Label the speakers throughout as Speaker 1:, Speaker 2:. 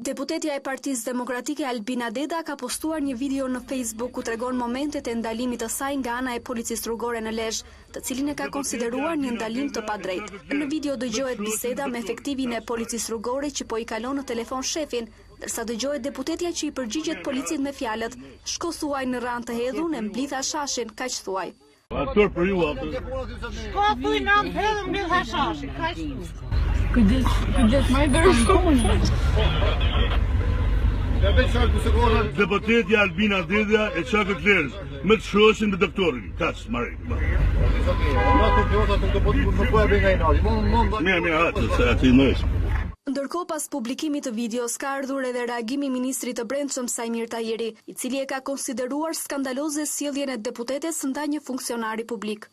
Speaker 1: Deputetja e Partisë Demokratike Albina Deda ka postuar një video në Facebook ku tregon momentet e ndalimit të saj nga ana e policisë rrugore në Lezhë, të cilin e ka konsideruar një ndalim të padrejtë. Në video dëgjohet biseda me efektivin e policisë rrugore që po i kalon në telefon shefin, ndërsa dëgjohet deputetja që i përgjigjet policit me fjalët: "Shko thuaj në ranë të hedhun e mblidha shashin, kaq thuaj."
Speaker 2: Aktor për ju atë.
Speaker 3: Shko thuj në ranë të hedhun mblidha shashin, kaq thuaj.
Speaker 4: Kujdes, më dërshkomun.
Speaker 2: Deputetja Albina Deda e çakët Lezhë, me të shoqin me doktorin. Kaç marrë. Mirë, atë se aty më.
Speaker 1: Ndërkohë, pas publikimit të videos, ka ardhur edhe reagimi i ministrit të Brendshëm Sajmir Tahiri, i cili e ka konsideruar skandaloze sjelljen e deputetes ndaj një funksionari publik.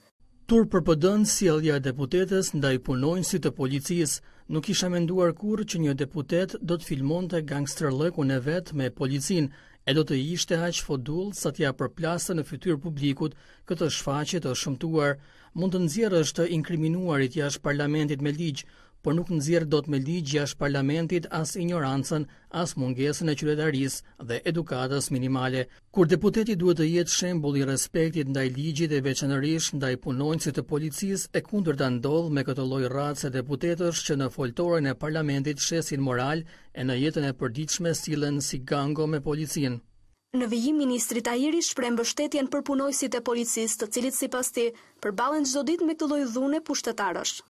Speaker 5: Tur për PD-n, sjellja e deputetes ndaj punonjësit të policisë. Nuk isha menduar kurrë që një deputet do të filmonte gangsterllëkun e vet me policinë e do të ishte aq fodull sa t'ia përplasë në fytyrë publikut këtë shfaqje të shëmtuar. Mund të nxjerrësh të inkriminuarit jashtë parlamentit me ligj, por nuk nxjerr dot me ligj jashtë parlamentit as ignorancën, as mungesën e qytetarisë dhe edukatës minimale. Kur deputeti duhet të jetë shembull i respektit ndaj ligjit e veçanërisht ndaj punonjësit të policisë, e kundërta ndodh me këtë lloj race deputetësh që në foltoren e parlamentit shesin moral e në jetën e përditshme sillen si gango me policinë.
Speaker 1: Në vijim, ministri Tahiri shpreh mbështetjen për punonjësit e policisë, të cilët sipas tij përballen çdo ditë me këtë lloj dhune pushtetarësh.